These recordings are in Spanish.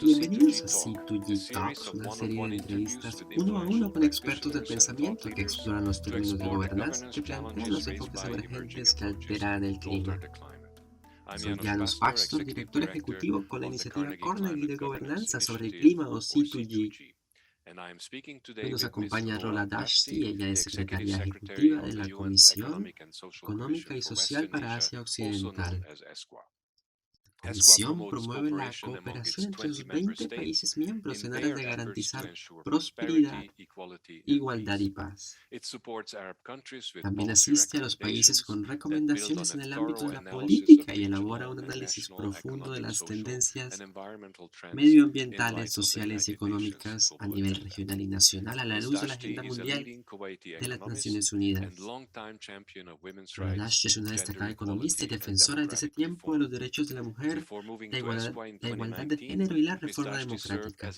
Bienvenidos a C2G Talks, una serie de entrevistas uno a uno con expertos del pensamiento que exploran los términos de gobernanza y que plantean los enfoques emergentes que alteran el clima. Soy Janos Baxter, director ejecutivo con la iniciativa Carnegie de Gobernanza sobre el clima o C2G. Hoy nos acompaña Rola Dashti, ella es secretaria ejecutiva de la Comisión Económica y Social para Asia Occidental. La Comisión promueve la cooperación entre los 20 países miembros en aras de garantizar prosperidad, igualdad y paz. También asiste a los países con recomendaciones en el ámbito de la política y elabora un análisis profundo de las tendencias medioambientales, sociales y económicas a nivel regional y nacional a la luz de la agenda mundial de las Naciones Unidas. Bangladesh es una destacada economista y defensora desde ese tiempo de los derechos de la mujer, la igualdad de género y la reforma democrática.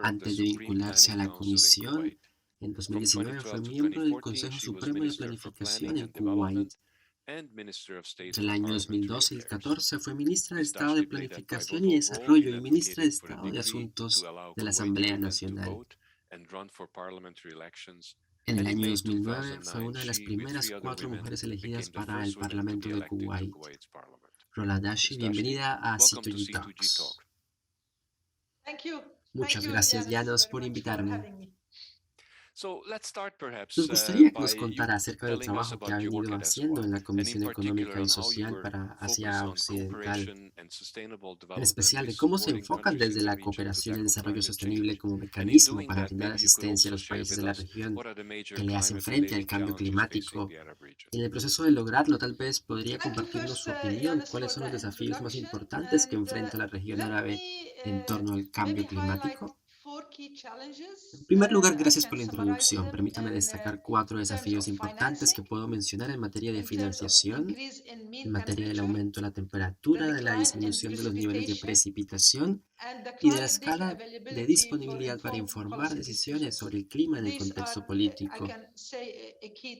Antes de vincularse a la Comisión, en 2019 fue miembro del Consejo Supremo de Planificación en Kuwait. Entre el año 2012 y el 2014 fue ministra de Estado de Planificación y Desarrollo y ministra de Estado de Asuntos de la Asamblea Nacional. En el año 2009 fue una de las primeras 4 mujeres elegidas para el Parlamento de Kuwait. Rola Dashi, bienvenida a C2G Talks. Muchas gracias, Janos, por invitarme. Nos gustaría que nos contara acerca del trabajo que ha venido haciendo en la Comisión Económica y Social para Asia Occidental, en especial de cómo se enfocan desde la cooperación y el desarrollo sostenible como mecanismo para brindar asistencia a los países de la región que le hacen frente al cambio climático. Y en el proceso de lograrlo, tal vez podría compartirnos su opinión, cuáles son los desafíos más importantes que enfrenta la región árabe en torno al cambio climático. En primer lugar, gracias por la introducción. Permítame destacar 4 desafíos importantes que puedo mencionar en materia de financiación, en materia del aumento de la temperatura, de la disminución de los niveles de precipitación y de la escala de disponibilidad para informar decisiones sobre el clima en el contexto político.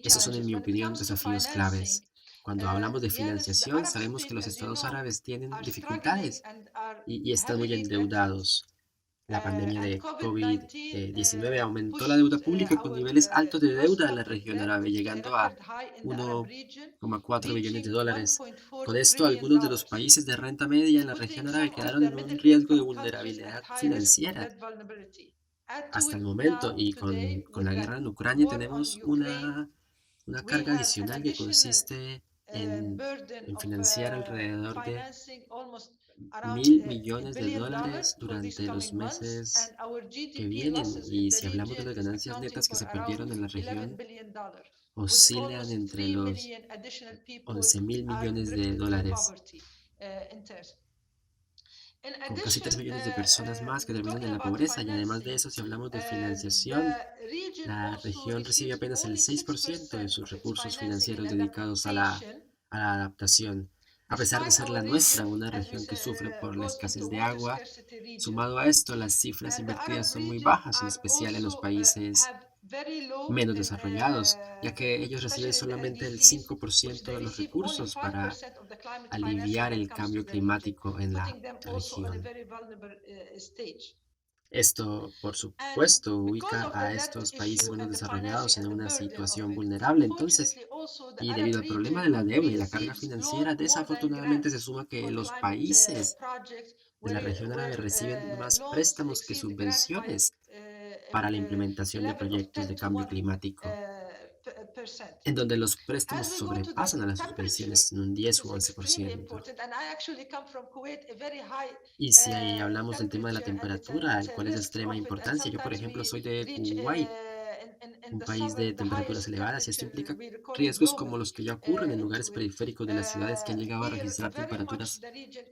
Esos son, en mi opinión, desafíos claves. Cuando hablamos de financiación, sabemos que los estados árabes tienen dificultades y están muy endeudados. La pandemia de COVID-19 aumentó la deuda pública con niveles altos de deuda en la región árabe, llegando a 1,4 billones de dólares. Con esto, algunos de los países de renta media en la región árabe quedaron en un riesgo de vulnerabilidad financiera. Hasta el momento, y con la guerra en Ucrania, tenemos una carga adicional que consiste en financiar alrededor de 1.000 millones de dólares durante los meses que vienen. Y si hablamos de las ganancias netas que se perdieron en la región, oscilan entre los 11.000 millones de dólares, con casi 3 millones de personas más que terminan en la pobreza. Y además de eso, si hablamos de financiación, la región recibe apenas el 6% de sus recursos financieros dedicados a la adaptación. A pesar de ser la nuestra, una región que sufre por la escasez de agua, sumado a esto, las cifras invertidas son muy bajas, en especial en los países menos desarrollados, ya que ellos reciben solamente el 5% de los recursos para aliviar el cambio climático en la región. Esto, por supuesto, ubica a estos países menos desarrollados en una situación vulnerable. Entonces, y debido al problema de la deuda y la carga financiera, desafortunadamente se suma que los países de la región árabe reciben más préstamos que subvenciones para la implementación de proyectos de cambio climático, en donde los préstamos sobrepasan a las subvenciones en un 10 u 11%. Y si ahí hablamos del tema de la temperatura, el cual es de extrema importancia, yo por ejemplo soy de Kuwait, un país de temperaturas elevadas, y esto implica riesgos como los que ya ocurren en lugares periféricos de las ciudades que han llegado a registrar temperaturas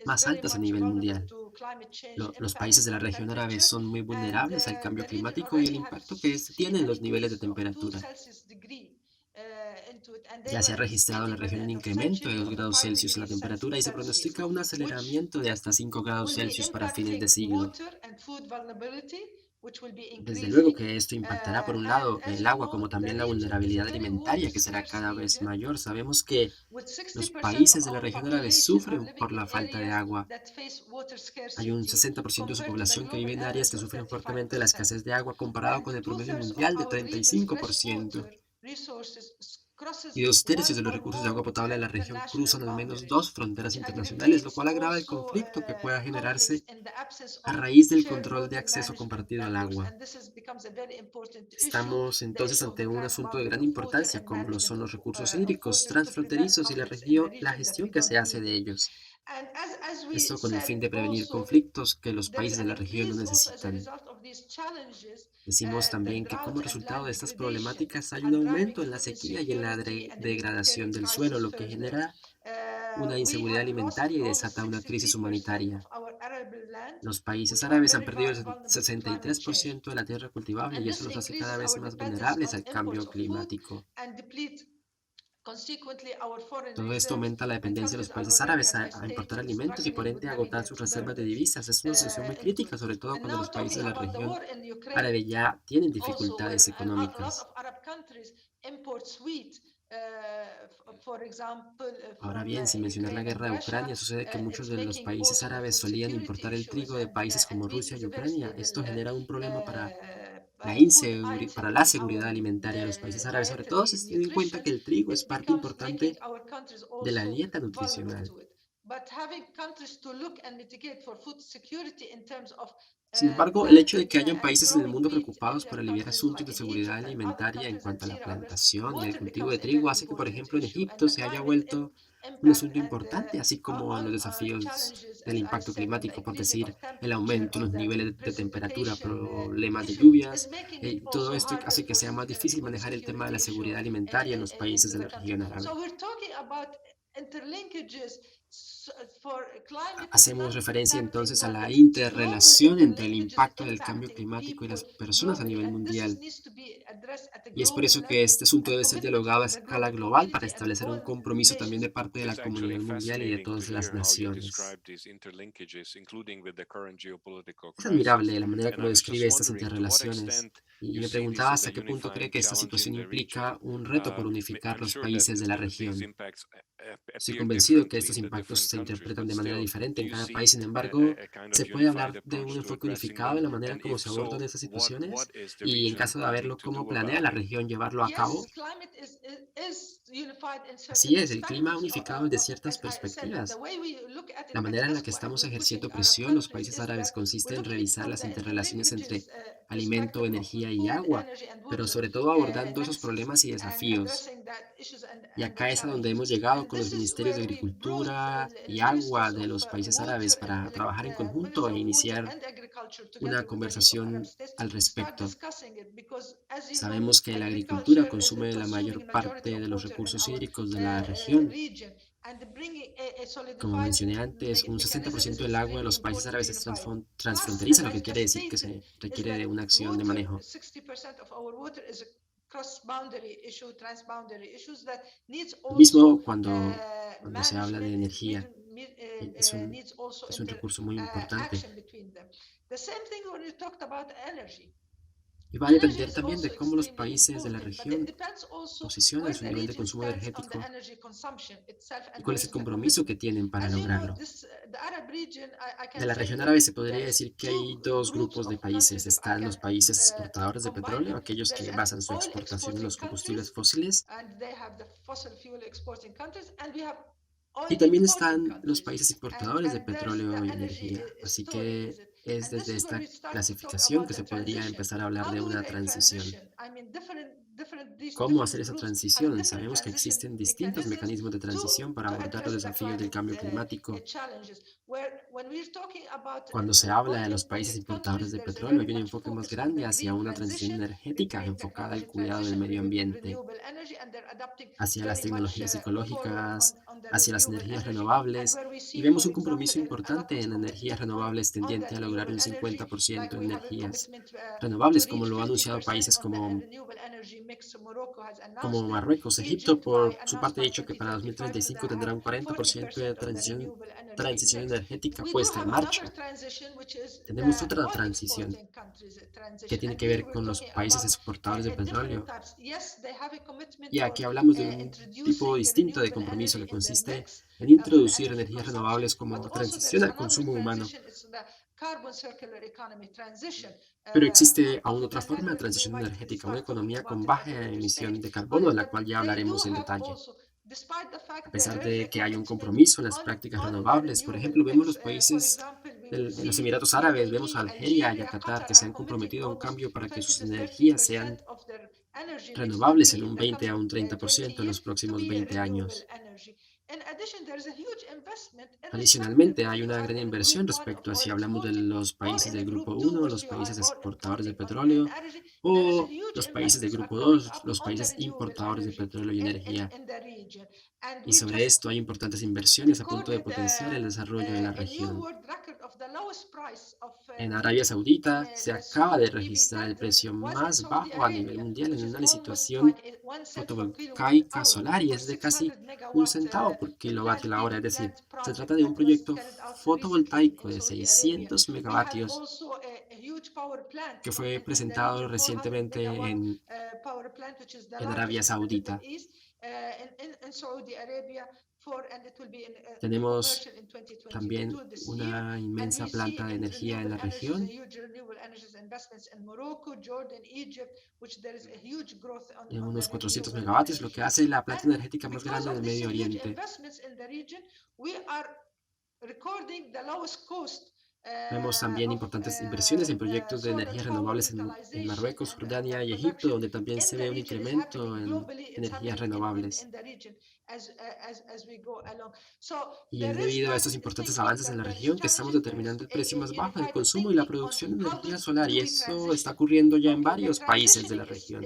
más altas a nivel mundial. Los países de la región árabe son muy vulnerables al cambio climático y el impacto que este tiene en los niveles de temperatura. Ya se ha registrado en la región un incremento de 2 grados Celsius en la temperatura y se pronostica un aceleramiento de hasta 5 grados Celsius para fines de siglo. Desde luego que esto impactará, por un lado, el agua, como también la vulnerabilidad alimentaria, que será cada vez mayor. Sabemos que los países de la región árabe sufren por la falta de agua. Hay un 60% de su población que vive en áreas que sufren fuertemente la escasez de agua comparado con el promedio mundial de 35%. Y dos tercios de los recursos de agua potable de la región cruzan al menos dos fronteras internacionales, lo cual agrava el conflicto que pueda generarse a raíz del control de acceso compartido al agua. Estamos entonces ante un asunto de gran importancia, como lo son los recursos hídricos transfronterizos y la gestión que se hace de ellos. Esto con el fin de prevenir conflictos que los países de la región no necesitan. Decimos también que como resultado de estas problemáticas hay un aumento en la sequía y en la degradación del suelo, lo que genera una inseguridad alimentaria y desata una crisis humanitaria. Los países árabes han perdido el 63% de la tierra cultivable y eso los hace cada vez más vulnerables al cambio climático. Todo esto aumenta la dependencia de los países árabes a importar alimentos y por ende a agotar sus reservas de divisas. Es una situación muy crítica, sobre todo cuando los países de la región árabe ya tienen dificultades económicas. Ahora bien, sin mencionar la guerra de Ucrania, sucede que muchos de los países árabes solían importar el trigo de países como Rusia y Ucrania. Esto genera un problema para para la seguridad alimentaria de los países árabes, sobre todo si se tiene en cuenta que el trigo es parte importante de la dieta nutricional. Sin embargo, el hecho de que hayan países en el mundo preocupados por aliviar asuntos de seguridad alimentaria en cuanto a la plantación y el cultivo de trigo hace que, por ejemplo, en Egipto se haya vuelto un asunto importante, así como los desafíos del impacto climático, por decir, el aumento en los niveles de temperatura, problemas de lluvias. Todo esto hace que sea más difícil manejar el tema de la seguridad alimentaria en los países de la región árabe. Hacemos referencia entonces a la interrelación entre el impacto del cambio climático y las personas a nivel mundial. Y es por eso que este asunto debe ser dialogado a escala global para establecer un compromiso también de parte de la comunidad mundial y de todas las naciones. Es admirable la manera como describe estas interrelaciones. Y me preguntaba hasta qué punto cree que esta situación implica un reto por unificar los países de la región. Estoy convencido que estos impactos se interpretan de manera diferente en cada país. Sin embargo, ¿se puede hablar de un enfoque unificado en la manera como se abordan estas situaciones? Y en caso de haberlo, ¿cómo planea la región llevarlo a cabo? Así es, el clima unificado desde ciertas perspectivas. La manera en la que estamos ejerciendo presión los países árabes consiste en revisar las interrelaciones entre alimento, energía y agua, pero sobre todo abordando esos problemas y desafíos. Y acá es a donde hemos llegado con los ministerios de Agricultura y Agua de los países árabes para trabajar en conjunto e iniciar una conversación al respecto. Sabemos que la agricultura consume la mayor parte de los recursos hídricos de la región. Como mencioné antes, un 60% del agua de los países árabes es transfronteriza, lo que quiere decir que se requiere de una acción de manejo. Lo mismo cuando se habla de energía, e- es un, es un recurso muy importante. Y va a depender también de cómo los países de la región posicionan su nivel de consumo energético y cuál es el compromiso que tienen para lograrlo. De la región árabe se podría decir que hay dos grupos de países. Están los países exportadores de petróleo, aquellos que basan su exportación en los combustibles fósiles, y también están los países importadores de petróleo y energía. Así que es desde esta clasificación que se podría empezar a hablar de una transición. ¿Cómo hacer esa transición? Sabemos que existen distintos mecanismos de transición para abordar los desafíos del cambio climático. Cuando se habla de los países importadores de petróleo, hay un enfoque más grande hacia una transición energética enfocada al cuidado del medio ambiente, hacia las tecnologías ecológicas, hacia las energías renovables, y vemos un compromiso importante en energías renovables tendiente a lograr un 50% en energías renovables, como lo han anunciado países como como Marruecos. Egipto, por su parte, ha dicho que para 2035 tendrá un 40% de transición energética puesta en marcha. Tenemos otra transición que tiene que ver con los países exportadores de petróleo. Y aquí hablamos de un tipo distinto de compromiso que consiste en introducir energías renovables como transición al consumo humano. Pero existe aún otra forma de transición energética, una economía con baja emisión de carbono, de la cual ya hablaremos en detalle. A pesar de que hay un compromiso en las prácticas renovables, por ejemplo, vemos los países de los Emiratos Árabes, vemos a Algeria y a Qatar que se han comprometido a un cambio para que sus energías sean renovables en un 20 a un 30% en los próximos 20 años. Adicionalmente, hay una gran inversión respecto a si hablamos de los países del Grupo 1, los países exportadores de petróleo, o los países del Grupo 2, los países importadores de petróleo y energía. Y sobre esto hay importantes inversiones a punto de potenciar el desarrollo de la región. En Arabia Saudita se acaba de registrar el precio más bajo a nivel mundial en una licitación fotovoltaica solar y es de casi un centavo por kilovatio la hora. Es decir, se trata de un proyecto fotovoltaico de 600 megavatios que fue presentado recientemente en Arabia Saudita. Tenemos también una inmensa planta de energía en la región de unos 400 megavatios, lo que hace la planta energética más grande del Medio Oriente. Vemos también importantes inversiones en proyectos de energías renovables en Marruecos, Jordania y Egipto, donde también se ve un incremento en energías renovables. Y es debido a estos importantes avances en la región que estamos determinando el precio más bajo del consumo y la producción de energía solar, y eso está ocurriendo ya en varios países de la región.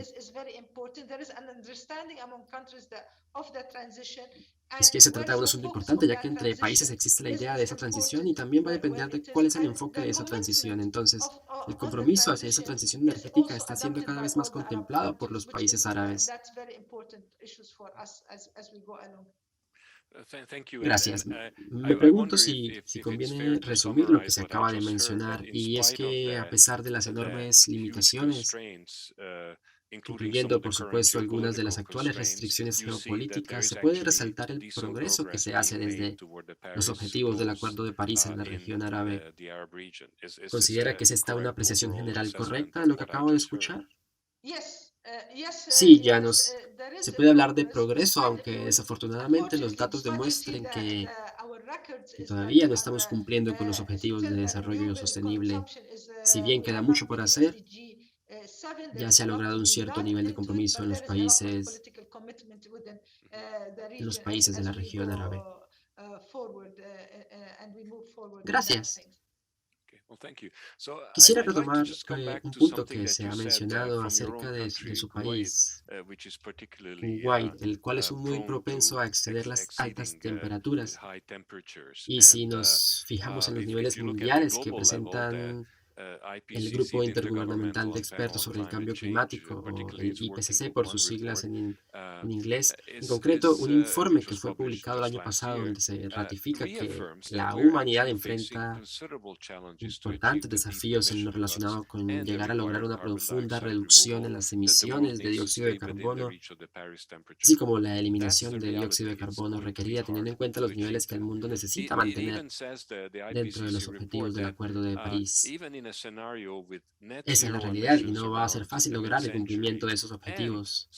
Es que se trata de un asunto importante, ya que entre países existe la idea de esa transición y también va a depender de cuál es el enfoque de esa transición. Entonces, el compromiso hacia esa transición energética está siendo cada vez más contemplado por los países árabes. Gracias. Me pregunto si conviene resumir lo que se acaba de mencionar, y es que a pesar de las enormes limitaciones, incluyendo, por supuesto, algunas de las actuales restricciones geopolíticas, se puede resaltar el progreso que se hace desde los objetivos del Acuerdo de París en la región árabe. ¿Considera que es esta una apreciación general correcta de lo que acabo de escuchar? Sí, se puede hablar de progreso, aunque desafortunadamente los datos demuestren que todavía no estamos cumpliendo con los objetivos de desarrollo sostenible. Si bien queda mucho por hacer, ya se ha logrado un cierto nivel de compromiso en los países de la región árabe. Gracias. Quisiera retomar un punto que se ha mencionado acerca de su país, Kuwait, el cual es muy propenso a exceder las altas temperaturas. Y si nos fijamos en los niveles mundiales que presentan el Grupo Intergubernamental de Expertos sobre el Cambio Climático, o el IPCC por sus siglas en inglés. En concreto, un informe que fue publicado el año pasado donde se ratifica que la humanidad enfrenta importantes desafíos en lo relacionado con llegar a lograr una profunda reducción en las emisiones de dióxido de carbono, así como la eliminación de dióxido de carbono requerida teniendo en cuenta los niveles que el mundo necesita mantener dentro de los objetivos del Acuerdo de París. Esa es la realidad y no va a ser fácil lograr el cumplimiento de esos objetivos.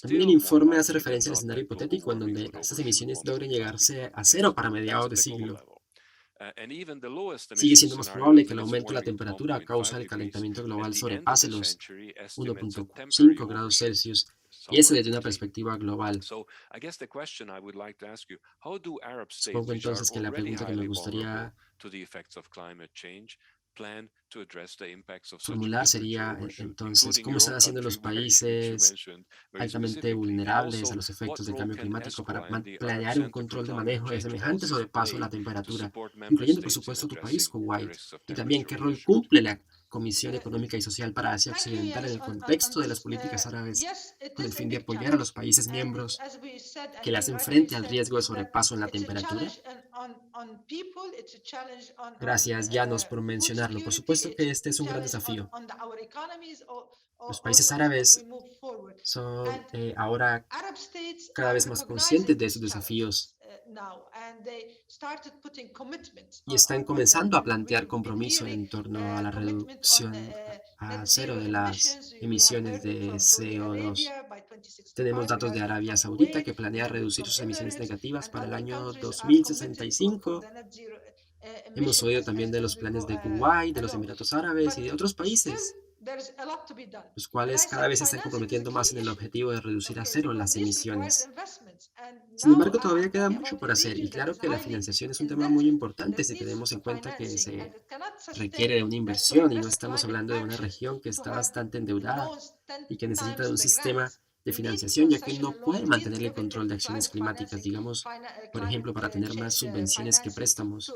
También el informe hace referencia al escenario hipotético en donde estas emisiones logren llegarse a cero para mediados de siglo. Sigue siendo más probable que el aumento de la temperatura a causa del calentamiento global sobrepase los 1,5 grados Celsius, y eso desde una perspectiva global. Supongo entonces que la pregunta que me gustaría formular sería entonces, ¿cómo están haciendo los países altamente vulnerables a los efectos del cambio climático para planear un control de manejo de semejante sobrepaso de la temperatura, incluyendo por supuesto tu país, Kuwait? Y también, ¿qué rol cumple la Comisión Económica y Social para Asia Occidental en el on contexto de las this. políticas árabes Yes, it con el is a fin de big apoyar a challenge, los países and miembros as we said, que and le you hacen rightly frente al said, riesgo de that sobrepaso en la it's a temperatura? challenge on people, it's a challenge Gracias, Llanos, por food mencionarlo. Por security, supuesto it's que a este es un gran challenge desafío. our economies, Los países always as we árabes move forward. son And ahora Arab states cada are vez más conscientes recognizing de sus this challenge desafíos now, and they started putting commitments y están on them. comenzando a And plantear we've been compromisos hearing en torno a la commitment on reducción a net cero zero de las emissions. We have emisiones heard it de from Saudi CO2. Arabia by Tenemos 2065. We datos de heard it Arabia from Saudita Kuwait. que We planea heard it reducir from sus emisiones Emirates, negativas and para el other año countries are committed for 2065. the net zero Hemos emission oído también de as los we planes go de Kuwait, de los along. Emiratos Árabes y But de otros still, países, there's a lot to be done. los And cuales I cada said vez se están financing is a comprometiendo más key en el issue. objetivo de reducir a Okay, cero because las this requires emisiones. investments. And Sin now embargo, todavía I'm queda talking mucho about por a hacer y region that claro is que la highly financiación es un tema muy indebted, importante that si needs tenemos en cuenta que financing, and se it cannot requiere sustain de una to inversión y no address estamos climate hablando de una action región que to está have bastante endeudada loans 10 y que necesita de times un the sistema grants. de We need financiación ya que no concessional puede loans. We mantener need el giving control de acciones climate climáticas, financing, digamos, por climate ejemplo, para tener más change subvenciones que financing préstamos.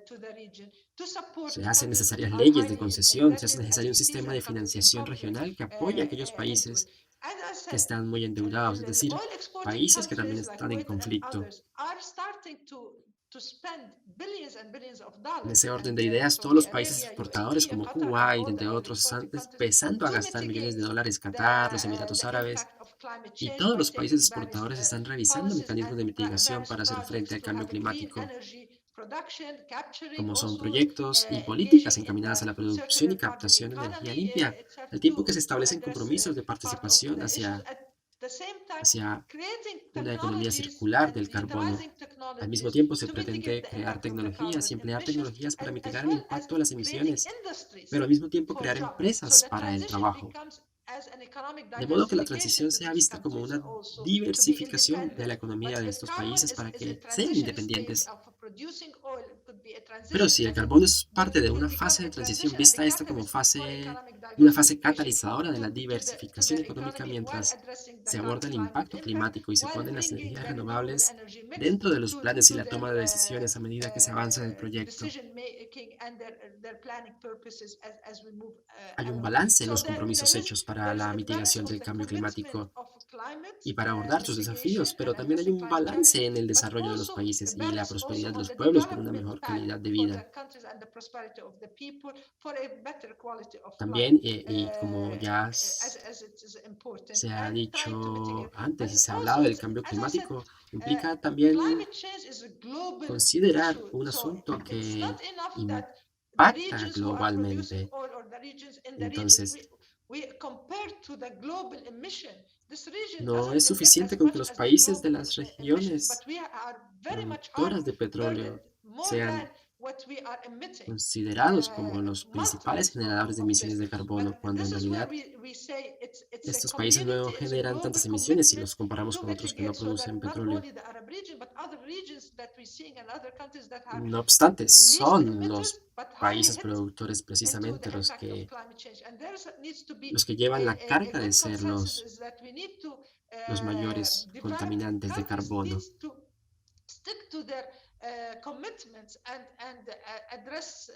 to the region to support Se the hacen countries that necesarias are leyes de highly concesión, se hace indebted, as necesario un we see sistema de some countries in financiación conflict regional que apoye a aquellos into it. países As I que said, están muy endeudados, es and decir, oil exporting países que también countries like están en Kuwait and conflicto. others are starting to spend billions and billions of En dollars. ese orden And de ideas, todos Saudi los países Arabia, exportadores UAE, como Qatar, and Kuwait, all the entre oil otros, están exporting countries empezando a to gastar millones de mitigate dólares. Qatar, los Emiratos the Árabes impact of climate y change todos by los países taking various exportadores están revisando policies mecanismos and de mitigación various para hacer frente projects al to cambio have a clean climático, energy production, capturing como son also proyectos y engaging políticas in encaminadas the a la producción y circular carbon captación de energía economy, limpia, al etc., tiempo que se to establecen address compromisos de part of participación the issues. hacia, At the same time, hacia creating una economía technologies circular and del carbono. utilizing Al mismo technologies tiempo, se to mitigate pretende the crear impact of the tecnologías carbon y emplear emissions, tecnologías para as mitigar el well as impacto de las creating emisiones, industries pero al mismo tiempo for crear jobs. So empresas the para el transition trabajo. becomes as an economic De modo que la diversification transición to sea these vista como countries una also to be diversificación de la independent. economía But de if estos carbon países para is a que sean transition stage independientes. of producing oil, it could be a Pero transition si el effort, carbono es then parte de it will una become fase de a transición, transition and a vista esta como catalyst for economic una fase diversification catalizadora de la to diversificación their económica economy while mientras addressing the se aborda el climate impacto impact, climático y se while ponen las bringing energías the renewable renovables energy mix dentro de los planes y to la their toma de decisiones a medida que se avanza en el proyecto. decision making and their planning purposes as we move Hay un along. balance en So los compromisos hechos para there is la a balance mitigación of del the cambio commitment climático of climate y para abordar sus mitigation desafíos, pero and también hay addressing un climate challenges, balance en el but desarrollo de los also a países y la balance also prosperidad de on los the pueblos por una development mejor path calidad de for vida. the countries and the prosperity of the people for a better quality of life También, y como ya as it is important se ha and trying to dicho mitigate. antes But y se ha also, hablado del it's, cambio as I said, climático, uh, implica también climate change is a global considerar issue. un So asunto it's not que enough that the impacta regions who are producing globalmente. oil or the regions in the regions, Entonces, we compared to the global emission, this region no doesn't es emit suficiente as con que much los as the países de global las emissions, but regiones we are very much productoras de burdened petróleo more than sean what we are emitting, considerados como los principales multiples generadores de of emisiones this. de But carbono, cuando this en is where realidad we say it's a estos países no community, it's a generan global tantas emisiones si commitment los comparamos to con otros que no mitigate, so producen that not petróleo. only the Arab region, but other regions that we're seeing and other countries that are No obstante, least son emitters, los but highly países hit productores into precisamente the impact of climate change. And there needs to be los que llevan la a carga de good ser consensus is that we need to los mayores divide contaminantes de countries carbono. needs to stick to their commitments and address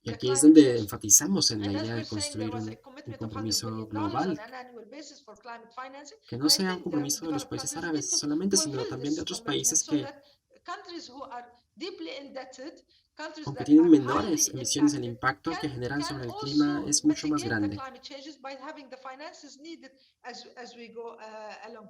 Y the aquí es climate donde change. enfatizamos en la And as idea we're de saying, there construir was a un commitment of $100 compromiso billion on global, an annual basis for climate financing. que no And I sea un think the compromiso de los developed países countries need árabes to solamente, sino fulfill también de this otros commitment países so que, that countries who are deeply indebted, countries aunque that tienen are highly menores emisiones, el impacted, impacto que generan can sobre el clima also es mucho más mitigate the grande. climate changes by having the finances needed as we go along.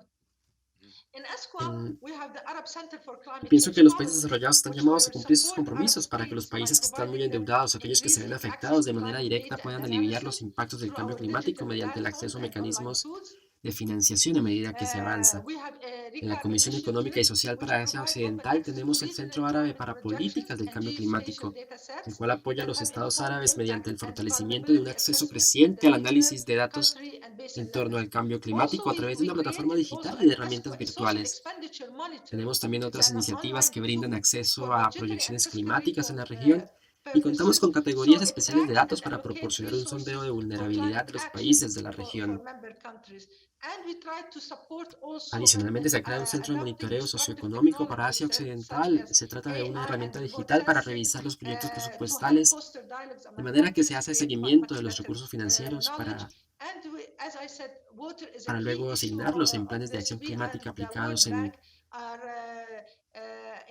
In ESCWA, En- we have the Arab Center for y Climate pienso que Change los países Policy, desarrollados están which llamados a will cumplir sus support Arab compromisos para que los states by países que están muy providing them endeudados, aquellos que se ven increasing access afectados to de manera climate directa, data and puedan aliviar los analysis impactos del through cambio our climático digital mediante el platforms acceso a and online mecanismos tools. de financiación a medida que se avanza. We have a En la RICA Comisión Económica initiative, y Social which para Asia provide open Occidental access to tenemos el regional Centro Árabe climate para projections Políticas del and Cambio geospatial Climático, data el sets cual apoya a that los have estados informed árabes mediante impact el and fortalecimiento de un vulnerability acceso assessment at creciente the al regional, análisis de datos country, and basin en torno level. al cambio Also, climático a través de we una plataforma created digital also y de an herramientas ESCWA, a social virtuales. expenditure monitor. Tenemos también It's otras an iniciativas online que brindan tool for acceso a budgetary and proyecciones fiscal climáticas en la región Y contamos purposes. con So categorías it especiales de tracks and datos para allocate proporcionar un sondeo resources de for vulnerabilidad de climate los action países de la for región. member countries. And we try to support also Adicionalmente, se crea un centro de adopting monitoreo disruptive socioeconómico para Asia technologies such Occidental. as Se trata de una AI and herramienta remote digital para sensing revisar los proyectos to help presupuestales, foster dialogues de among manera que se countries, hace create seguimiento de much los better recursos financieros knowledge. And as I said, water is a para key luego issue asignarlos en of planes de this. acción We climática and the aplicados World Bank are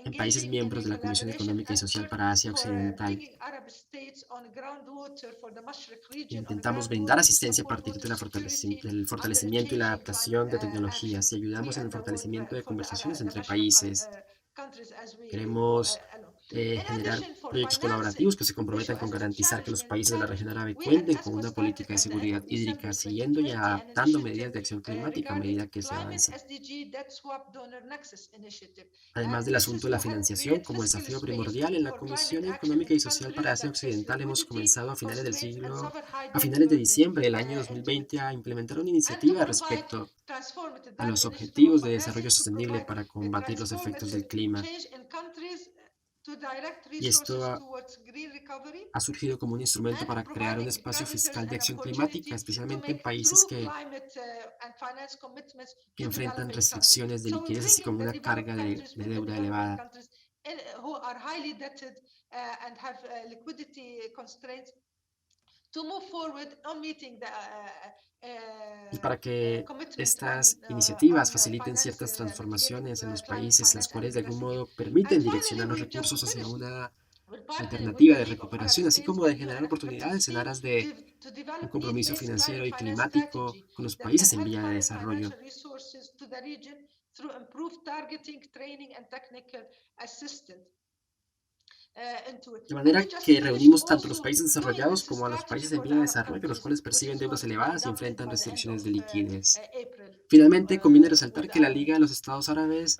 en países engaging in miembros a de la Comisión collaboration Económica y Social effort para Asia for Occidental. bringing Arab states on groundwater for the Mashriq region on Intentamos brindar groundwater to asistencia a support partir water de security del under a fortalecimiento y la changing climate adaptación de action. tecnologías y We ayudamos en el and the World fortalecimiento Bank de for conversaciones the entre Mashriq países. countries as we go Queremos along. In generar addition, for proyectos financing colaborativos que se issue comprometan con as a garantizar que challenge los in países de la climate, región árabe we at cuenten con ESCO una started política de at the end seguridad of hídrica, December siguiendo y 2020 an adaptando medidas initiative de acción climática a regarding medida que se Climate avanza. SDG Debt Swap Donor Nexus Initiative. Además And del this asunto is de la to help financiación create como fiscal desafío space primordial en la for climate Comisión action Económica in y Social para countries Asia that face Occidental, hemos liquidity comenzado constraints and suffer high a debt finales de burdens diciembre del año into it. 2020 a implementar una And to iniciativa provide respecto transformative a that los initiative of objetivos de desarrollo financing to sostenible provide para a combatir los efectos transformative del clima. change in countries to direct Y esto resources towards green recovery ha surgido como un instrumento and para crear un providing espacio parameters fiscal de and acción climática, opportunity to especialmente en make países true climate and finance commitments que to enfrentan developing countries. restricciones de So we're liquidez, así bringing como the una carga developed countries de with the deuda developing elevada. countries who are highly debted and have liquidity constraints to move forward on meeting the Y para que commitment estas iniciativas on faciliten finance, ciertas mitigating transformaciones en los climate países, las finance and cuales de algún addressing it. modo And permiten finally, direccionar los we just recursos hacia finished. una We're partnering with alternativa the de League of Arab recuperación, así States como de and generar UNFCCC oportunidades en aras de to un develop compromiso need-based financiero climate y finance climático strategy con los that can países en help vía de desarrollo. financial resources to the region through improved targeting, training, and technical assistance. Into it. De And we manera just que finished reunimos tanto a los also países doing desarrollados this como a los strategy países en for the vía de Arab desarrollo, los countries, cuales which perciben is deudas going to be elevadas y adopted enfrentan by the end restricciones of de liquidez. April Finalmente, conviene with resaltar que la our. Liga de los Estados Árabes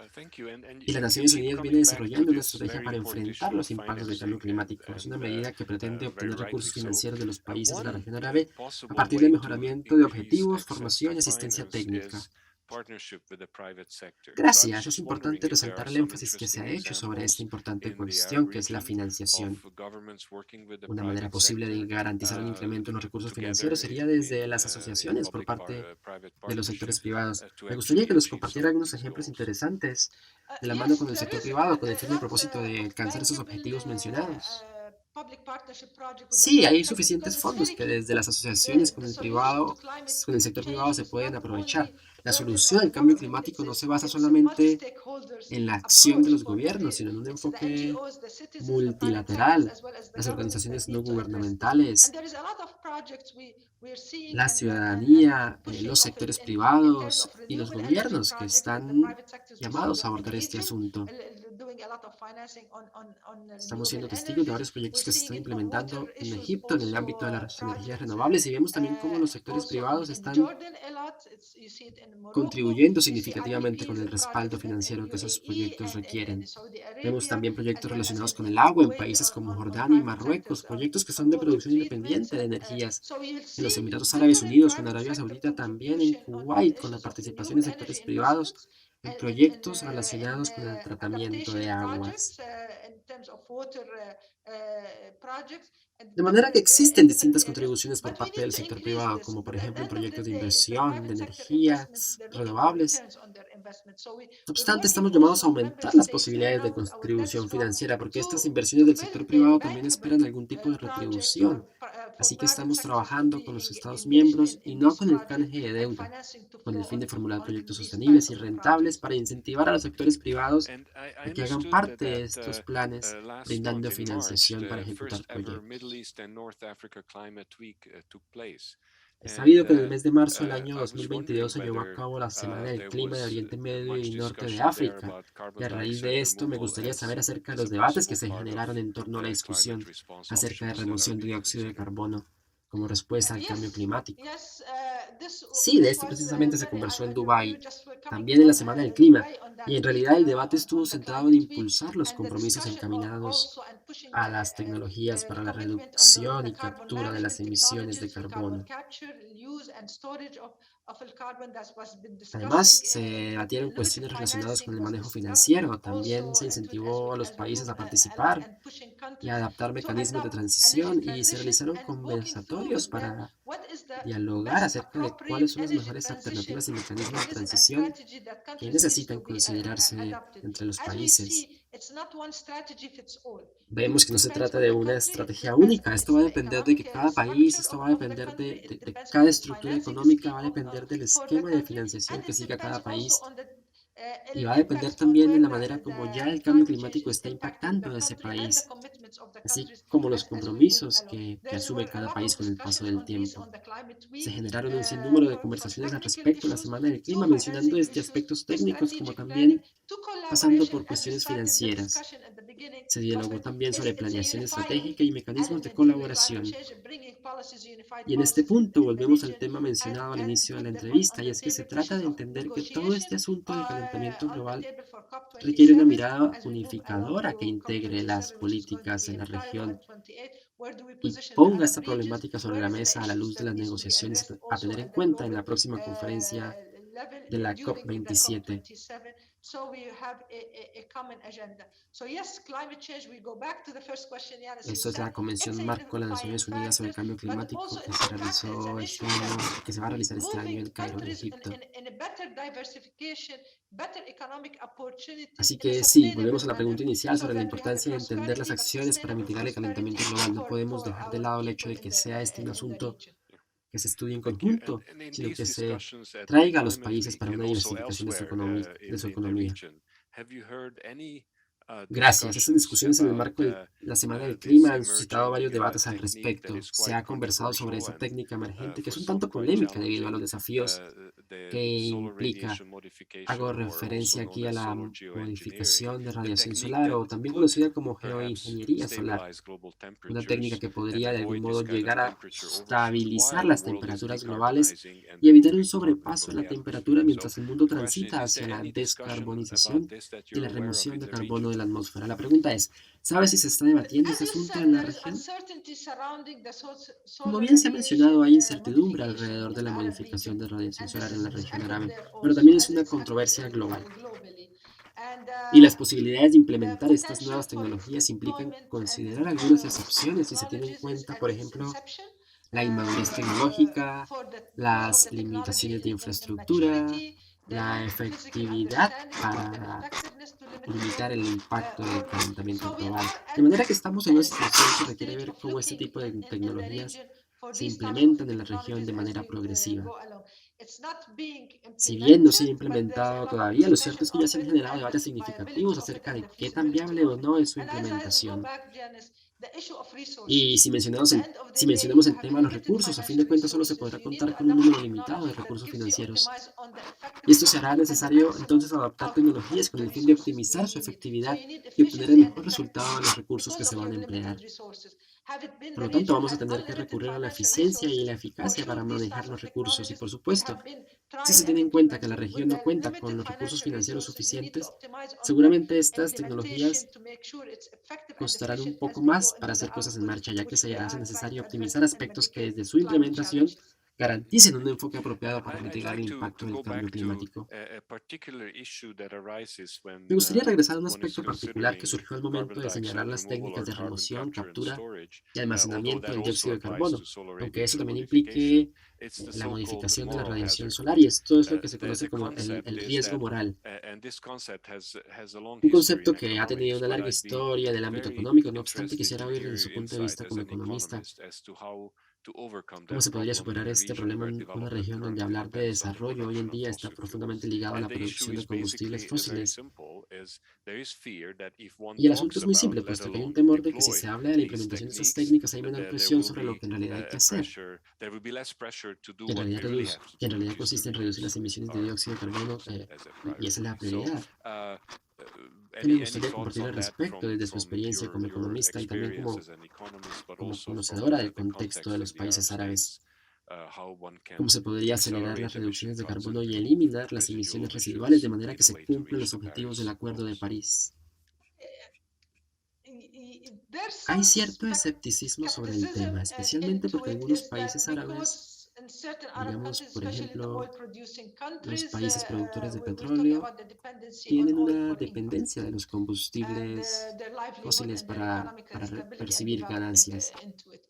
y las Naciones Unidas viene desarrollando una estrategia para enfrentar los impactos del cambio climático. Es una medida que pretende obtener recursos financieros de los países de la región árabe a partir del mejoramiento de objetivos, formación y asistencia técnica. Gracias. Es importante resaltar el énfasis que se ha hecho sobre esta importante cuestión que es la financiación. Una manera posible de garantizar un incremento en los recursos financieros sería desde las asociaciones por parte de los sectores privados. Me gustaría que nos compartiera algunos ejemplos interesantes de la mano Yes, con el there sector is privado con el a firme lot propósito de alcanzar esos bankable objetivos mencionados. public partnership project with the Sí, private hay sector because suficientes it's fondos very que key. desde las asociaciones The solution to climate con el sector privado change se is pueden not aprovechar. only La burden solución on the al cambio government, climático no se basa it's a solamente multi-stakeholders en la acción de approach los for gobiernos, sino en un it's the enfoque NGOs, the citizens, the private sectors, multilateral. as well as the Las governments that organizaciones no need to address this. And gubernamentales, there is a lot of projects we're seeing la and ciudadanía, pushing los of it sectores in terms privados of y los renewable energy gobiernos que projects that the están private sectors llamados a are abordar este engaging, asunto. doing a lot of financing on Estamos renewable siendo testigos de energies. varios proyectos We're que se seeing están it on water implementando en issues Egipto en el also ámbito de las energías projects renovables y vemos también cómo los sectores also privados in están Jordan a lot. You see it in Morocco. contribuyendo We see significativamente con IPPs el respaldo projects in financiero que esos UAE proyectos and in requieren. Saudi Vemos Arabia, también as proyectos well as relacionados con el in agua en Kuwait países como on Jordania y private Marruecos, sectors proyectos que on son de water producción treatments. independiente de energías. So you'll En los see Emiratos Árabes different Unidos o en private Arabia sector Saudita, también en contribution on Kuwait, con la issues of participación de renewable energy sectores privados investments en and proyectos relacionados con el tratamiento adaptation de aguas. projects in terms of water projects and De manera que different existen in different distintas areas. contribuciones por But we parte need del to sector increase privado, this. como por At the ejemplo en end of the proyectos de day, the inversión, de private sector investment, energías they're looking for renovables. returns on their investment. So No we're obstante, working estamos llamados also a with member aumentar las states posibilidades de along with that contribución scope financiera, porque estas inversiones to del sector build privado también bankable esperan algún tipo de projects retribución. for Así que private estamos sectors to trabajando be con los Estados engaged miembros y in no these con el projects canje de and deuda, financing to con el flow fin de formular on proyectos these type sostenibles y of rentables projects. para incentivar a los sectores privados a que hagan parte de estos planes, brindando financiación para ejecutar proyectos. Es sabido que en el mes de marzo del año 2022 se llevó a cabo la Semana del Clima de Oriente Medio y Norte de África, y a raíz de esto me gustaría saber acerca de los debates que se generaron en torno a la discusión acerca de remoción de dióxido de carbono como respuesta al cambio Yes, climático. yes, Sí, de this esto was precisamente se very. conversó en We were Dubái, just were coming también en la from Semana del Clima, Dubai on y that en week realidad el debate estuvo on the centrado en climate week impulsar los and the compromisos discussion encaminados also and pushing a las tecnologías para la commitment on reducción the y carbon captura de las management emisiones de technologies for carbon carbono. capture, use and storage Además, se debatieron cuestiones relacionadas con el manejo financiero. También se incentivó a los países a participar y a adaptar mecanismos de transición y se realizaron conversatorios para dialogar acerca de cuáles son las mejores alternativas y mecanismos de transición que necesitan considerarse entre los países. Vemos que no se trata de una estrategia única, esto va a depender de que cada país, esto va a depender de cada estructura económica, va a depender del esquema de financiación que siga cada país y va a depender también de la manera como ya el cambio climático está impactando a ese país, así como los compromisos que asume cada país con el paso del tiempo. Se generaron un sinnúmero de conversaciones al respecto en la Semana del Clima, mencionando desde aspectos técnicos como también pasando por cuestiones financieras. Se dialogó también sobre planeación estratégica y mecanismos de colaboración. Y en este punto volvemos al tema mencionado al inicio de la entrevista, y es que se trata de entender que todo este asunto del calentamiento global requiere una mirada unificadora que integre las políticas en la región y ponga esta problemática sobre la mesa a la luz de las negociaciones a tener en cuenta en la próxima conferencia de la COP27. Esto es la Convención Marco de las Naciones Unidas sobre el Cambio Climático que se realizó este año, que se va a realizar este año en Cairo, en Egipto. Así que sí, volvemos a la pregunta inicial sobre la importancia de entender las acciones para mitigar el calentamiento global. No podemos dejar de lado el hecho de que sea este un asunto que se estudie en conjunto, sino que se traiga a los países para una diversificación de su economía. Gracias. Estas discusiones en el marco de la Semana del Clima han suscitado varios debates al respecto. Se ha conversado sobre esa técnica emergente que es un tanto polémica debido a los desafíos que implica. Hago referencia aquí a la modificación de radiación solar o también conocida como geoingeniería solar, una técnica que podría de algún modo llegar a estabilizar las temperaturas globales y evitar un sobrepaso de la temperatura mientras el mundo transita hacia la descarbonización y la remoción de carbono de la atmósfera. La pregunta es, ¿sabes si se está debatiendo este asunto en la región? Como bien se ha mencionado, hay incertidumbre alrededor de la modificación de radiación solar en la región árabe, pero también es una controversia global. Y las posibilidades de implementar estas nuevas tecnologías implican considerar algunas excepciones si se tiene en cuenta, por ejemplo, la inmadurez tecnológica, las limitaciones de infraestructura, la efectividad para limitar el impacto del calentamiento global. De manera que estamos en una situación que requiere ver cómo este tipo de tecnologías se implementan en la región de manera progresiva. Si bien no se ha implementado todavía, lo cierto es que ya se han generado debates significativos acerca de qué tan viable o no es su implementación. Y si mencionamos el tema de los recursos, a fin de cuentas solo se podrá contar con un número limitado de recursos financieros. Y esto se hará necesario entonces adaptar tecnologías con el fin de optimizar su efectividad y obtener el mejor resultado de los recursos que se van a emplear. Por lo tanto, vamos a tener que recurrir a la eficiencia y la eficacia para manejar los recursos y, por supuesto, si se tiene en cuenta que la región no cuenta con los recursos financieros suficientes, seguramente estas tecnologías costarán un poco más para hacer cosas en marcha, ya que se hace necesario optimizar aspectos que desde su implementación garanticen un enfoque apropiado para mitigar el impacto del cambio climático. Me gustaría regresar a un aspecto particular que surgió al momento de señalar las técnicas de remoción, captura y almacenamiento del dióxido de carbono, aunque eso también implique la modificación de la radiación solar, y esto es lo que se conoce como el riesgo moral. Un concepto que ha tenido una larga historia en el ámbito económico. No obstante, quisiera oír desde su punto de vista como economista, ¿cómo se podría superar este problema en una región donde hablar de desarrollo hoy en día está profundamente ligado a la producción de combustibles fósiles? Y el asunto es muy simple, puesto que hay un temor de que si se habla de la implementación de estas técnicas hay menor presión sobre lo que en realidad hay que hacer, que en realidad consiste en reducir las emisiones de dióxido de carbono, y esa es la prioridad. ¿Qué le gustaría compartir al respecto desde su experiencia como economista y también como conocedora del contexto de los países árabes? ¿Cómo se podría acelerar las reducciones de carbono y eliminar las emisiones residuales de manera que se cumplan los objetivos del Acuerdo de París? Hay cierto escepticismo sobre el tema, especialmente porque algunos países árabes in certain Arab Digamos, countries, por especially in the ejemplo, oil-producing los countries, países productores de we'll talk petróleo about the dependency on tienen oil una for income dependencia de los and combustibles their livelihood fósiles and their para, economic para stability and percibir development ganancias into it.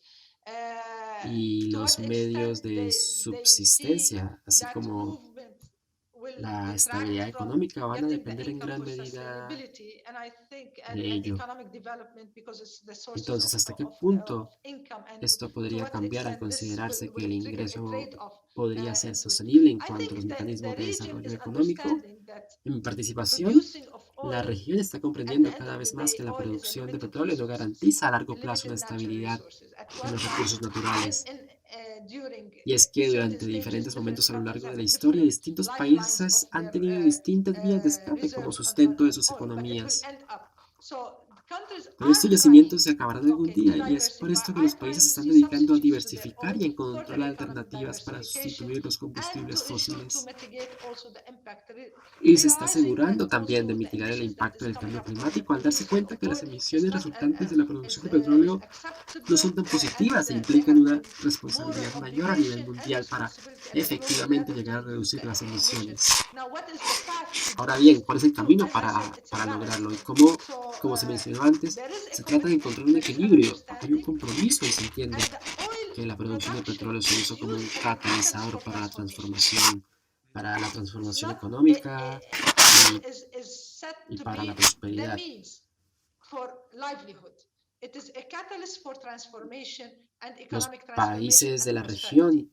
Uh, y to los what extent medios de they see subsistencia, así that como movement will la detract estabilidad from económica van a getting the depender en income gran for medida sustainability and I think de and ello. economic development because it's the sources Entonces, ¿hasta qué of punto income and esto to podría what cambiar al extent this considerarse que will el trigger a ingreso trade-off podría ser into it. sostenible en I cuanto a los think mecanismos the de region desarrollo is económico? understanding that En mi participación, producing of la oil región está at the comprendiendo end cada of the vez más day, que la oil is a producción de limited petróleo no resources, garantiza a a largo plazo una limited natural estabilidad resources. At en one los time, recursos naturales. during Y es que certain durante stages, diferentes different momentos a lo countries largo de have la historia, different distintos lifelines of países han their tenido distintas vías de escape como reserve sustento de on sus oil, but it will economías. end up. So countries Pero are estos trying, yacimientos se acabarán algún okay, to día y es por diversify, esto que are los países trying se to están see dedicando a substitutes to their diversificar oil y a for encontrar their economic alternativas para diversification sustituir los and to combustibles ensure to fósiles. mitigate also the impact, Y se está realizing that asegurando también de also the mitigar el emissions that impacto is del coming cambio up from the climático al darse producing of cuenta que las oil is emisiones not resultantes de la producción de is petróleo no acceptable son tan positivas e there implican have una been more responsabilidad mayor a nivel obligation and mundial para responsibility at the global efectivamente level to llegar a reduce reducir the las emission. emisiones. Now, what is the path to do Ahora this? bien, ¿cuál es el To, camino as I said, it's a para balance. lograrlo? Y como, So como se mencionó antes, there is a se trata de commitment, encontrar un there is an equilibrio, porque hay un understanding, compromiso y se entiende and the oil que la producción de production petróleo se is hizo como un used as a catalyst catalizador for transformation. para la It's transformación not económica oil y, is set y to para la be the prosperidad. means for livelihood. It is a catalyst for transformation and Los economic transformation países de and la prosperity. región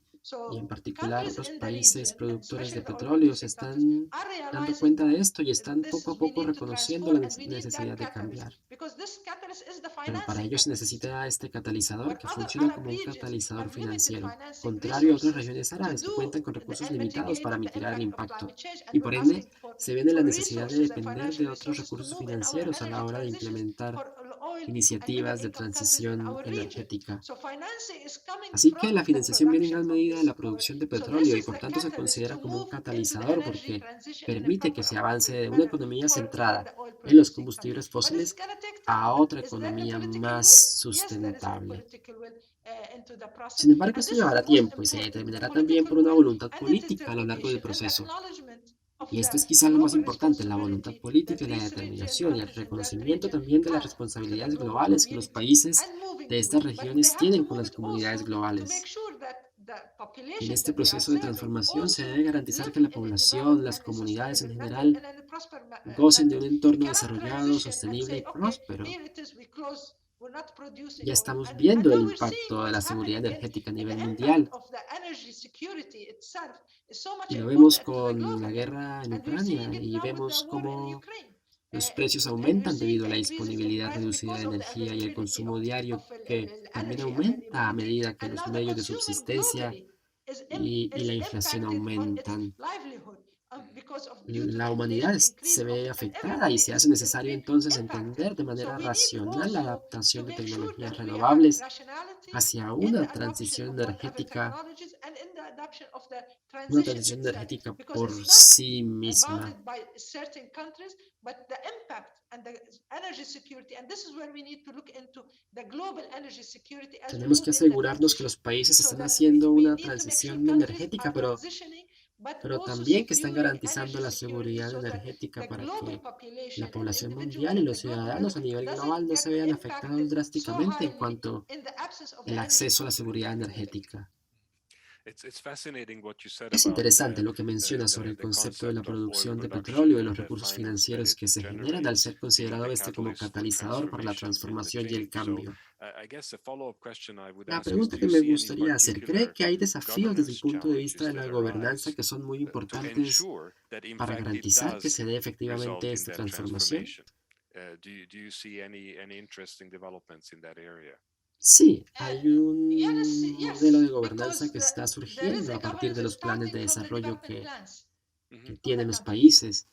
y en So particular countries los in the países region, and productores de especially the oil petróleo se producing countries, están are dando realizing cuenta that de esto y están this poco a is we poco need to reconociendo transform la and we need that necesidad de catalyst cambiar. because this catalyst is the Pero para financing ello se catalyst. necesita este catalizador But que other funciona Arab como un regions catalizador have limited financiero, financing contrario a otras resources regiones to árabes que do cuentan con recursos and limitados para mitigate the mitigar el impact of impacto. climate change, and Y we're por ende, asking se ve en la for necesidad de resources and depender financial de otros resources to recursos move in our financieros a la energy hora de transitions implementar for oil and middle iniciativas de income countries in transición our region. energética. So financing is coming Así que from la the financiación viene en production gran of medida de this la oil. producción de So this petróleo y is por the tanto se catalyst considera to como un move into the catalizador energy porque transition in a permite que proper se avance de una manner economía for centrada the oil en los producing countries. combustibles But it's fósiles going to take a time. otra Is there the economía political más will? Yes, there is a sustentable. political will into the process. Sin embargo, And esto this is the llevará most tiempo y se important, the determinará también political por una will voluntad and the política a lo largo del determination and the proceso. acknowledgement of Y the esto es quizás lo más global importante, la voluntad responsibility política that y la these region determinación y el countries in that reconocimiento region también de las have to the responsabilidades global globales que los community países and moving de to it. estas But they regiones have to tienen con move las it comunidades also to make globales. sure that the Y en population este that they are proceso de serving transformación se also debe garantizar live que la in a población, developed las and a comunidades en sustainable manner general, and in a prosper gocen de manner. un We entorno cannot desarrollado, transition and sostenible y say, okay, próspero. here it is, we close, we're not producing Ya oil. estamos And viendo el now we're seeing impacto de what's la seguridad happening energética a in nivel the impact mundial of the energy security itself is so much y lo vemos important to the con la global level. guerra en And we're seeing Ucrania it y now with the vemos war in cómo Ukraine. los precios And we're aumentan seeing debido a the la increases in disponibilidad price reducida de because of the energía y el availability consumo diario of que también energy aumenta a availability. medida que And los now the medios de consumer subsistencia globally is, y is la inflación impacted on its aumentan. livelihood because of due to La the humanidad inflation increase se of ve and afectada y everybody se hace is necesario being entonces impacted. entender de So manera we need racional la also to adaptación de make sure tecnologías that we have renovables rationality hacia in una the adoption transición of whatever energética, technologies and in the adoption of the una transition transición itself energética because por it's not sí misma. bounded by certain countries but the impact and the energy security, and this is where we need to look into the global energy security as we Tenemos move que in the asegurarnos que transition, los países so están that haciendo we una need to make sure transición countries energética, are transitioning but pero also también que están securing garantizando energy la security seguridad so that energética the para global que la population and población individual mundial y at the los global ciudadanos level a nivel global doesn't no get se vean impacted afectados so drásticamente en highly cuanto in the absence of al the energy acceso a la security seguridad mechanism. energética. Es interesante lo que menciona sobre el concepto de la producción de petróleo y los recursos financieros que se generan al ser considerado este como catalizador para la transformación y el cambio. La pregunta que me gustaría hacer, ¿cree que hay desafíos desde el punto de vista de la gobernanza que son muy importantes para garantizar que se dé efectivamente esta transformación? Sí, hay Yes, un modelo yes, de gobernanza because que está there is surgiendo a a partir governance de los planes de starting from the desarrollo development plans que of the tienen los countries. países.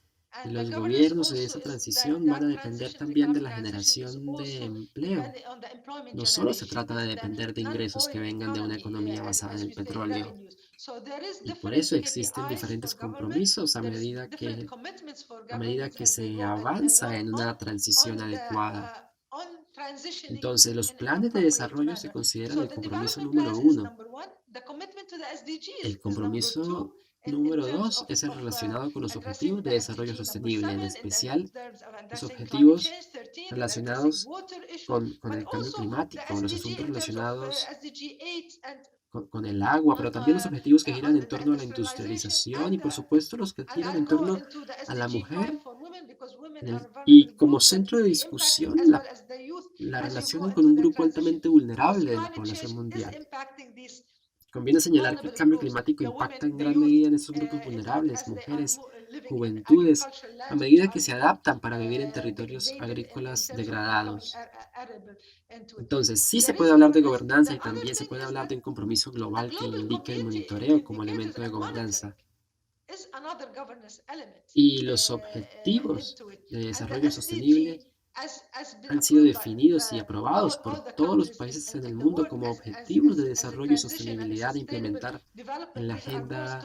Y And the los governance gobiernos en also esa is transición van a that depender transition, the también de economic la transition is generación de also empleo. depending on the employment No solo se generation trata de and the depender de ingresos non-oil que vengan de una economy, economía basada en as el we say, petróleo. revenues. So there is Y por different eso existen KPIs for diferentes government. compromisos There is different commitments for governments as they se go avanza along en una transición adecuada. on transitioning Entonces, los in an planes de appropriate desarrollo se manner. consideran So el the compromiso development número plans is uno. number one. The commitment to the El SDGs is number compromiso two in número terms 2 es el of relacionado con los addressing objetivos de the desarrollo SDG number sostenible, en 7 especial in terms of los addressing climate objetivos change, 13 in addressing relacionados water issues, con but el cambio also the climático, los SDG asuntos in terms of relacionados SDG 8 and con el agua, pero on también los objetivos que giran en the torno a la industrialization, industrialización y, por supuesto, los que and giran I'll en go torno into the a la SDG 5 mujer. for women because women are a Y vulnerable como group that centro de will be impacted discusión, as well as the youth la as you go relacionan con into un their grupo transition altamente because vulnerable de la climate población change is mundial. impacting these Conviene señalar que el vulnerable cambio groups, climático the impacta women, en the gran youth, medida en estos grupos vulnerables, as they are mujeres, living in juventudes, agricultural a lands which medida que are se being adaptan para vivir en territorios degraded in agrícolas terms of becoming degradados. arable into it. Entonces, sí se There puede is hablar de governance. The gobernanza y other también se thing puede is hablar that de un compromiso the global que global indique el community monitoreo como indicators elemento de and monitoring gobernanza. is another governance element Y los objetivos into it. de And the desarrollo sostenible SDG has been han sido approved by definidos y aprobados por all the todos los countries países en el in the mundo world como objetivos de as a desarrollo y transition and a sostenibilidad a sustainable implementar en development. la These are goals agenda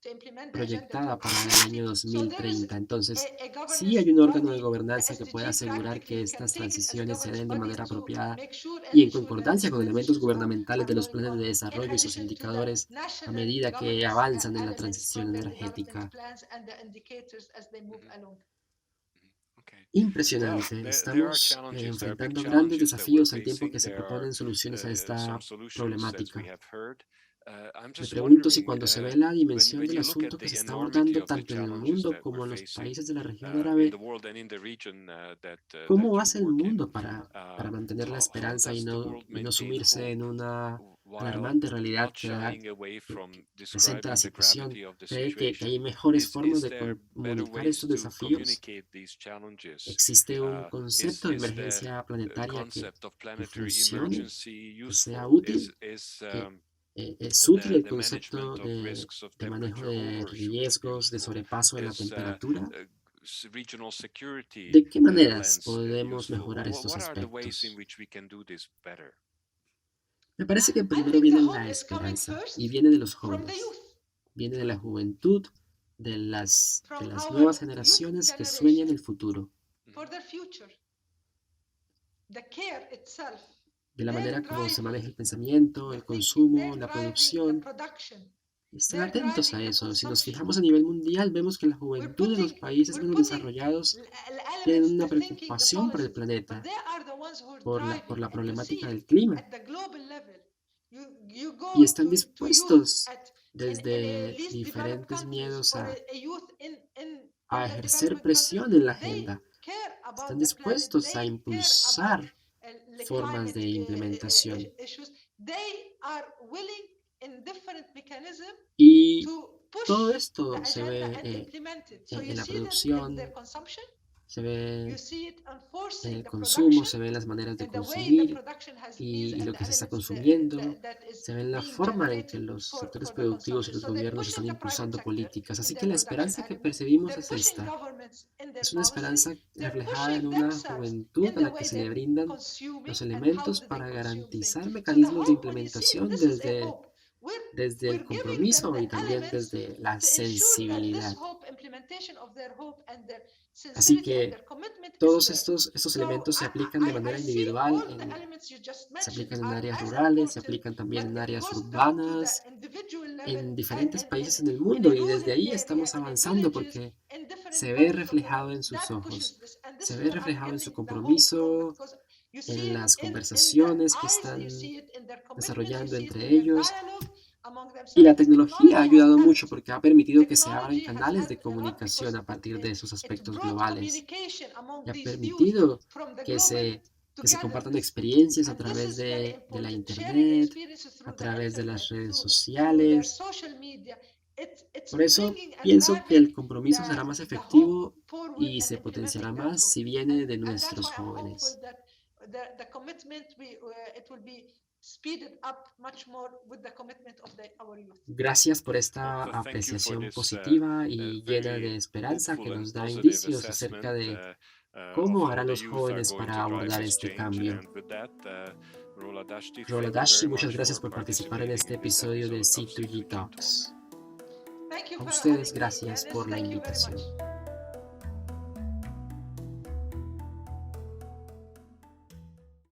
to implement the Agenda proyectada para el 2030. año So there is 2030. Entonces, a sí governance hay un órgano de body, the gobernanza que pueda SDG asegurar que practically can estas take it as a transiciones se governance den de body manera to apropiada make sure and y en ensure that concordancia these con elementos transitions gubernamentales are de los going planes on, de in desarrollo y sus addition to the indicadores a national medida que governance avanzan en la elements transición from their development energética. plans and the indicators as they move Mhm, along. mhm. Okay. Well, Impresionante. there are Estamos challenges. There are big enfrentando grandes challenges that we're desafíos al tiempo que facing. se There are proponen soluciones a some esta solutions, as we problemática. have heard. I'm Me just pregunto si wondering, cuando se ve la dimensión when del you look at asunto que the se está enormity abordando of the tanto en el challenges mundo that we're como en los facing países de la región in árabe, the world and in the region that ¿cómo you hace el work in, mundo para mantener la how esperanza does the world y no maintain sumirse en hope una while alarmante realidad not shying away que from presenta la describing the situación? gravity of the ¿Cree que hay situation? mejores formas Is de there better comunicar ways estos to desafíos? communicate these challenges? ¿Existe un concepto de Is the emergencia planetaria concept of que planetary funcione, emergency que sea useful? útil? Is Que es útil el the concepto management of risks of de manejo temperature de overshoot riesgos de useful? sobrepaso de la Is temperatura? regional security ¿De qué maneras lens podemos useful? mejorar estos What are the ways in aspectos? which we can do this better? Me parece que I primero think the viene hope la is coming esperanza first y viene de los from the jóvenes, youth, viene de la juventud, de from las our nuevas youth generaciones que sueñan generation el futuro, for Mhm. their future. The care itself, de la they're manera como se driving maneja el pensamiento, the el thinking, consumo, they're la driving the producción. production, Estén they're atentos a driving the eso. Si nos consumption. fijamos a nivel mundial, vemos que la juventud de los países We're menos putting desarrollados tienen elements, una the thinking, the preocupación por el policies, but planeta, they are the ones who are por driving, la and you problemática see it del clima, at the global level. You y go están to youth dispuestos in a desde least developed diferentes countries miedos or a youth a in the ejercer developing countries, presión en la they agenda, care están about the planet, dispuestos a they care about impulsar the formas climate de implementación. issues. They are willing in different mechanisms Y to todo push the esto se agenda ve and implement it. So you en la see them in their producción, consumption, se you ve see it en enforcing el the consumo, production se ve en las maneras de and the way the consumir production has means y and lo the que se está elements consumiendo, that is se ve en la being forma en que generated los sectores for the productivos y consumption. los So they're gobiernos están pushing the private impulsando sector políticas. in Así que their la production esperanza que element. percibimos They're es pushing esta. governments in their Es una policies. esperanza They're reflejada en pushing una themselves juventud in a the la que way se le they're brindan los consuming and how elementos do they para consume things. garantizar So the mecanismos de hope, when you see it, implementación this is a hope. desde el We're giving them compromiso the y también elements desde la to ensure that this sensibilidad. hope, implementation of their hope and their Así sincerity and que their commitment is todos there. estos So elementos se aplican de I manera see individual, all the elements you just se mentioned aplican en are áreas as rurales, se important, aplican también but en it áreas goes down to the urbanas, individual level en diferentes países en el in a mundo, y desde rural ahí area, estamos in a avanzando villages, porque in different se ve countries of the world. reflejado en sus That pushes ojos, this, and this se is ve where I'm reflejado en su ending the hope from, compromiso, because you see en it las in the conversaciones que eyes, you están see it in their commitment, you desarrollando see it entre in their ellos. dialogue among Y themselves, la because tecnología ha technology has ayudado mucho helped. porque ha permitido que se abran Technology has canales de helped a lot comunicación because a partir de esos it aspectos brought globales communication y among ha these youth permitido from the que global se compartan togetherness. experiencias a And this través is very de la important. Sharing internet, experiences a through the través de las internet, redes through their sociales. social media. It's Por eso bringing and pienso que driving el compromiso será más the hope efectivo forward y and se potenciará implementing that más hope. si viene de And that's nuestros why I'm hopeful jóvenes. that the commitment it will be speeded up much more with the commitment of our youth. Gracias por Well, esta thank you for apreciación this positiva y llena very de esperanza que hopeful and nos da positive indicios acerca assessment de of cómo how harán the los youth are jóvenes going para to drive abordar this este change. cambio. And with that, Rola Dashti, Rola thank you very Dashi, muchas much gracias for por participar en participating este in this episodio de episode of C2G C2G Talks. Talks. Thank you A for ustedes, having me, gracias Yanis. por la Thank you very invitación. much.